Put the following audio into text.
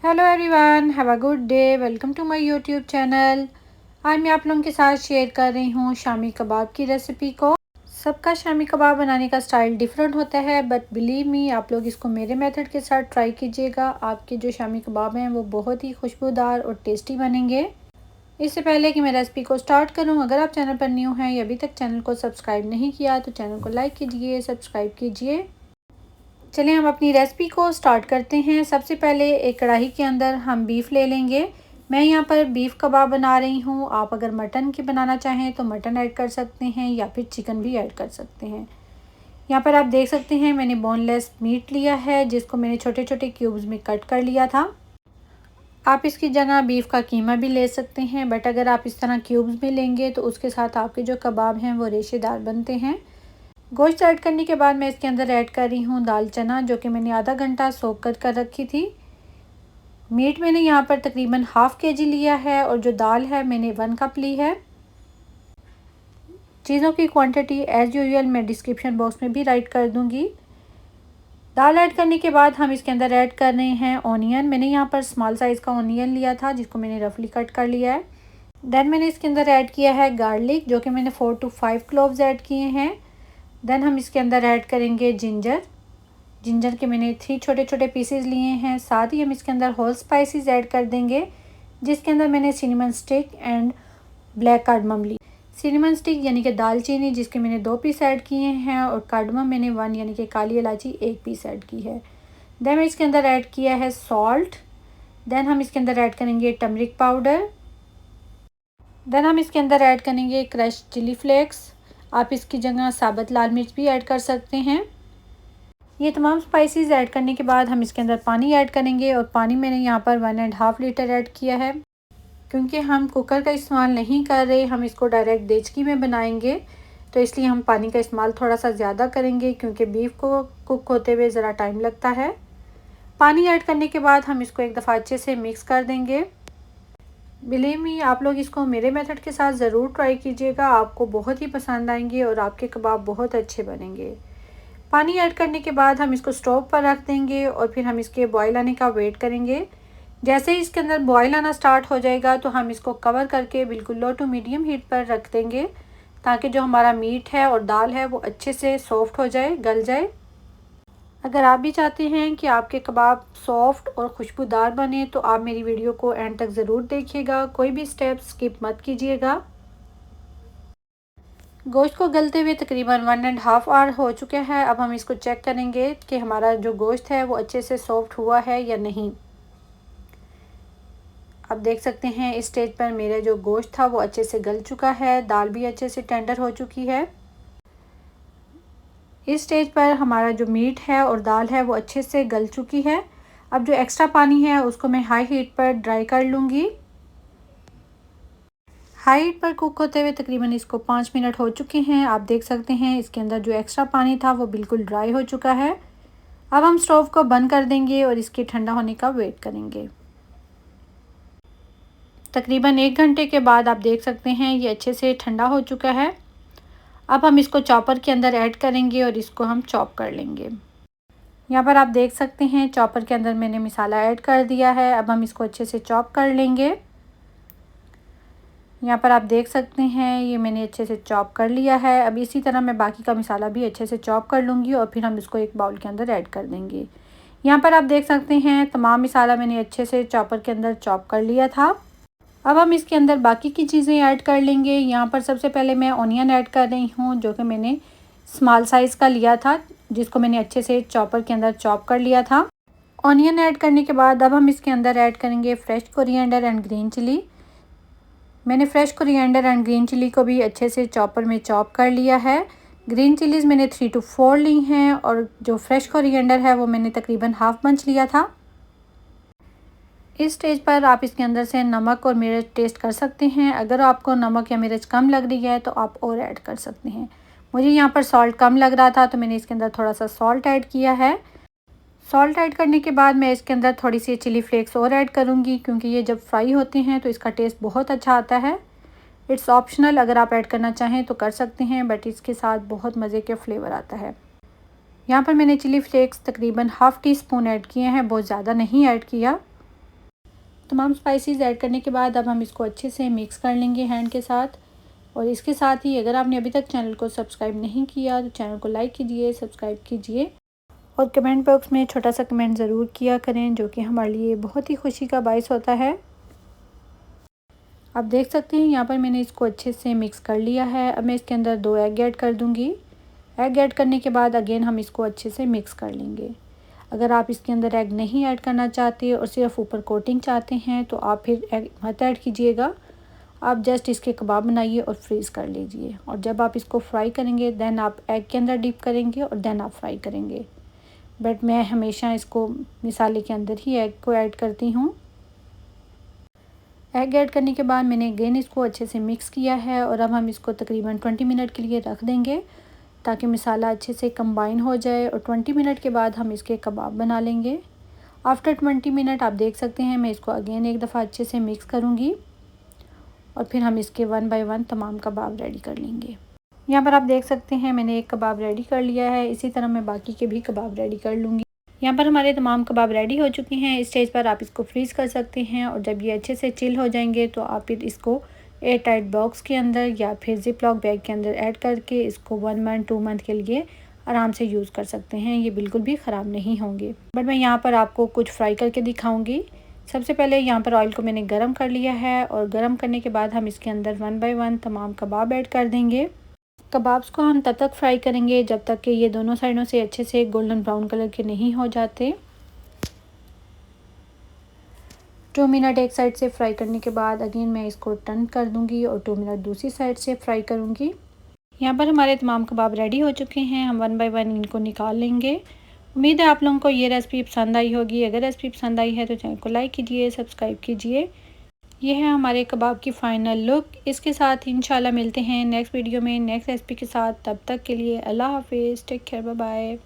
Hello everyone, have a good day. Welcome to my YouTube channel. आज मैं आप लोगों के साथ शेयर कर रही हूँ शामी कबाब की रेसिपी को। सबका शामी कबाब बनाने का स्टाइल डिफरेंट होता है, बट बिलीव मी, आप लोग इसको मेरे मेथड के साथ ट्राई कीजिएगा। आपके जो शामी कबाब हैं वो बहुत ही खुशबूदार और टेस्टी बनेंगे। इससे पहले कि मैं रेसिपी को स्टार्ट करूँ, अगर आप चैनल पर न्यू हैं या अभी तक चैनल को सब्सक्राइब नहीं किया तो चैनल को लाइक कीजिए, सब्सक्राइब कीजिए। चलिए हम अपनी रेसिपी को स्टार्ट करते हैं। सबसे पहले एक कढ़ाई के अंदर हम बीफ ले लेंगे। मैं यहाँ पर बीफ कबाब बना रही हूँ। आप अगर मटन की बनाना चाहें तो मटन ऐड कर सकते हैं या फिर चिकन भी ऐड कर सकते हैं। यहाँ पर आप देख सकते हैं मैंने बोनलेस मीट लिया है, जिसको मैंने छोटे छोटे क्यूब्स में कट कर लिया था। आप इसकी जगह बीफ का कीमा भी ले सकते हैं, बट अगर आप इस तरह क्यूब्स में लेंगे तो उसके साथ आपके जो कबाब हैं वो रेशेदार बनते हैं। गोश्त ऐड करने के बाद मैं इसके अंदर ऐड कर रही हूँ दाल चना, जो कि मैंने आधा घंटा सोक कर रखी थी। मीट मैंने यहाँ पर तकरीबन हाफ़ केजी लिया है और जो दाल है मैंने 1 कप ली है। चीज़ों की क्वांटिटी एज़ यूजुअल मैं डिस्क्रिप्शन बॉक्स में भी राइट कर दूँगी। दाल ऐड करने के बाद हम इसके अंदर ऐड कर रहे हैं ऑनियन। मैंने यहाँ पर स्मॉल साइज़ का ऑनियन लिया था, जिसको मैंने रफली कट कर लिया है। देन मैंने इसके अंदर ऐड किया है गार्लिक, जो कि मैंने 4 to 5 क्लोव्स ऐड किए हैं। देन हम इसके अंदर ऐड करेंगे जिंजर के मैंने 3 छोटे छोटे पीसेस लिए हैं। साथ ही हम इसके अंदर होल स्पाइसेस ऐड कर देंगे, जिसके अंदर मैंने cinnamon stick and black cardamom ली। सिनेमन स्टिक यानी कि दालचीनी, जिसके मैंने 2 पीस ऐड किए हैं, और कार्डमम मैंने 1 यानी कि काली इलायची 1 पीस ऐड की है। देन मैं इसके अंदर ऐड किया है सॉल्ट। देन हम इसके अंदर ऐड करेंगे टर्मरिक पाउडर। देन हम इसके अंदर ऐड करेंगे क्रश चिली फ्लेक्स। आप इसकी जगह साबुत लाल मिर्च भी ऐड कर सकते हैं। ये तमाम स्पाइसेस ऐड करने के बाद हम इसके अंदर पानी ऐड करेंगे, और पानी मैंने यहाँ पर 1.5 लीटर ऐड किया है। क्योंकि हम कुकर का इस्तेमाल नहीं कर रहे, हम इसको डायरेक्ट देचकी में बनाएंगे, तो इसलिए हम पानी का इस्तेमाल थोड़ा सा ज़्यादा करेंगे, क्योंकि बीफ को कुक होते हुए ज़रा टाइम लगता है। पानी ऐड करने के बाद हम इसको एक दफ़ा अच्छे से मिक्स कर देंगे। बिलीव मी, आप लोग इसको मेरे मेथड के साथ ज़रूर ट्राई कीजिएगा, आपको बहुत ही पसंद आएंगे और आपके कबाब बहुत अच्छे बनेंगे। पानी ऐड करने के बाद हम इसको स्टोव पर रख देंगे और फिर हम इसके बॉयल आने का वेट करेंगे। जैसे ही इसके अंदर बॉयल आना स्टार्ट हो जाएगा तो हम इसको कवर करके बिल्कुल लो टू मीडियम हीट पर रख देंगे, ताकि जो हमारा मीट है और दाल है वो अच्छे से सॉफ्ट हो जाए, गल जाए। अगर आप भी चाहते हैं कि आपके कबाब सॉफ्ट और खुशबूदार बने तो आप मेरी वीडियो को एंड तक ज़रूर देखिएगा, कोई भी स्टेप स्किप मत कीजिएगा। गोश्त को गलते हुए तकरीबन 1.5 आवर हो चुका है। अब हम इसको चेक करेंगे कि हमारा जो गोश्त है वो अच्छे से सॉफ्ट हुआ है या नहीं। आप देख सकते हैं इस स्टेज पर मेरा जो गोश्त था वो अच्छे से गल चुका है, दाल भी अच्छे से टेंडर हो चुकी है। इस स्टेज पर हमारा जो मीट है और दाल है वो अच्छे से गल चुकी है। अब जो एक्स्ट्रा पानी है उसको मैं हाई हीट पर ड्राई कर लूँगी। हाई हीट पर कुक होते हुए तकरीबन इसको 5 मिनट हो चुके हैं। आप देख सकते हैं इसके अंदर जो एक्स्ट्रा पानी था वो बिल्कुल ड्राई हो चुका है। अब हम स्टोव को बंद कर देंगे और इसके ठंडा होने का वेट करेंगे। तकरीबन 1 घंटे के बाद आप देख सकते हैं ये अच्छे से ठंडा हो चुका है। अब हम इसको चॉपर के अंदर ऐड करेंगे और इसको हम चॉप कर लेंगे। यहाँ पर आप देख सकते हैं चॉपर के अंदर मैंने मसाला ऐड कर दिया है। अब हम इसको अच्छे से चॉप कर लेंगे। यहाँ पर आप देख सकते हैं ये मैंने अच्छे से चॉप कर लिया है। अब इसी तरह मैं बाकी का मसाला भी अच्छे से चॉप कर लूँगी और फिर हम इसको एक बाउल के अंदर ऐड कर देंगे। यहाँ पर आप देख सकते हैं तमाम मसाला मैंने अच्छे से चॉपर के अंदर चॉप कर लिया था। अब हम इसके अंदर बाकी की चीज़ें ऐड कर लेंगे। यहाँ पर सबसे पहले मैं ऑनियन ऐड कर रही हूँ, जो कि मैंने स्मॉल साइज़ का लिया था, जिसको मैंने अच्छे से चॉपर के अंदर चॉप कर लिया था। ऑनियन ऐड करने के बाद अब हम इसके अंदर ऐड करेंगे fresh coriander and green chilli. मैंने fresh coriander and green chilli को भी अच्छे से चॉपर में चॉप कर लिया है। ग्रीन चिलीज़ मैंने 3 to 4 ली हैं, और जो फ्रेश कोरिएंडर है वो मैंने तकरीबन हाफ बंच लिया था। इस स्टेज पर आप इसके अंदर से नमक और मिर्च टेस्ट कर सकते हैं। अगर आपको नमक या मिर्च कम लग रही है तो आप और ऐड कर सकते हैं। मुझे यहाँ पर सॉल्ट कम लग रहा था तो मैंने इसके अंदर थोड़ा सा सॉल्ट ऐड किया है। सॉल्ट ऐड करने के बाद मैं इसके अंदर थोड़ी सी चिली फ्लेक्स और ऐड करूँगी, क्योंकि ये जब फ्राई होते हैं तो इसका टेस्ट बहुत अच्छा आता है। इट्स ऑप्शनल, अगर आप ऐड करना चाहें तो कर सकते हैं, बट इसके साथ बहुत मज़े के फ्लेवर आता है। यहाँ पर मैंने चिली फ्लेक्स तकरीबन हाफ़ टी स्पून ऐड किए हैं, बहुत ज़्यादा नहीं ऐड किया। तमाम स्पाइसेस ऐड करने के बाद अब हम इसको अच्छे से मिक्स कर लेंगे हैंड के साथ। और इसके साथ ही अगर आपने अभी तक चैनल को सब्सक्राइब नहीं किया तो चैनल को लाइक कीजिए, सब्सक्राइब कीजिए और कमेंट बॉक्स में छोटा सा कमेंट ज़रूर किया करें, जो कि हमारे लिए बहुत ही खुशी का बायस होता है। आप देख सकते हैं यहाँ पर मैंने इसको अच्छे से मिक्स कर लिया है। अब मैं इसके अंदर 2 एग ऐड कर दूँगी। एग ऐड करने के बाद अगेन हम इसको अच्छे से मिक्स कर लेंगे। अगर आप इसके अंदर एग नहीं ऐड करना चाहते और सिर्फ ऊपर कोटिंग चाहते हैं तो आप फिर एग मत ऐड कीजिएगा। आप जस्ट इसके कबाब बनाइए और फ्रीज़ कर लीजिए, और जब आप इसको फ्राई करेंगे देन आप एग के अंदर डिप करेंगे और देन आप फ्राई करेंगे। बट मैं हमेशा इसको मसाले के अंदर ही एग को ऐड करती हूँ। एग ऐड करने के बाद मैंने अगेन इसको अच्छे से मिक्स किया है और अब हम इसको तकरीबन 20 मिनट के लिए रख देंगे ताकि मसाला अच्छे से कंबाइन हो जाए, और 20 मिनट के बाद हम इसके कबाब बना लेंगे। आफ्टर 20 मिनट आप देख सकते हैं मैं इसको अगेन एक दफ़ा अच्छे से मिक्स करूँगी और फिर हम इसके 1 बाय 1 तमाम कबाब रेडी कर लेंगे। यहाँ पर आप देख सकते हैं मैंने एक कबाब रेडी कर लिया है, इसी तरह मैं बाकी के भी कबाब रेडी कर लूँगी। यहाँ पर हमारे तमाम कबाब रेडी हो चुके हैं। इस स्टेज पर आप इसको फ्रीज़ कर सकते हैं, और जब ये अच्छे से चिल हो जाएंगे तो आप फिर इसको एयर टाइट बॉक्स के अंदर या फिर जिप लॉक बैग के अंदर ऐड करके इसको 1 मंथ 2 मंथ के लिए आराम से यूज़ कर सकते हैं। ये बिल्कुल भी ख़राब नहीं होंगे। बट मैं यहाँ पर आपको कुछ फ्राई करके दिखाऊँगी। सबसे पहले यहाँ पर ऑयल को मैंने गर्म कर लिया है, और गर्म करने के बाद हम इसके अंदर 1 बाय 1 तमाम कबाब ऐड कर देंगे। कबाब्स को हम तब तक फ्राई करेंगे जब तक कि ये दोनों साइडों से अच्छे से गोल्डन ब्राउन कलर के नहीं हो जाते। 2 मिनट एक साइड से फ्राई करने के बाद अगेन मैं इसको टर्न कर दूंगी और 2 मिनट दूसरी साइड से फ्राई करूंगी। यहाँ पर हमारे तमाम कबाब रेडी हो चुके हैं। हम 1 बाय 1 इनको निकाल लेंगे। उम्मीद है आप लोगों को ये रेसिपी पसंद आई होगी। अगर रेसिपी पसंद आई है तो चैनल को लाइक कीजिए, सब्सक्राइब कीजिए। ये है हमारे कबाब की फ़ाइनल लुक। इसके साथ इंशाल्लाह मिलते हैं नेक्स्ट वीडियो में नेक्स्ट रेसिपी के साथ। तब तक के लिए अल्लाह हाफिज़, टेक केयर, बाय बाय।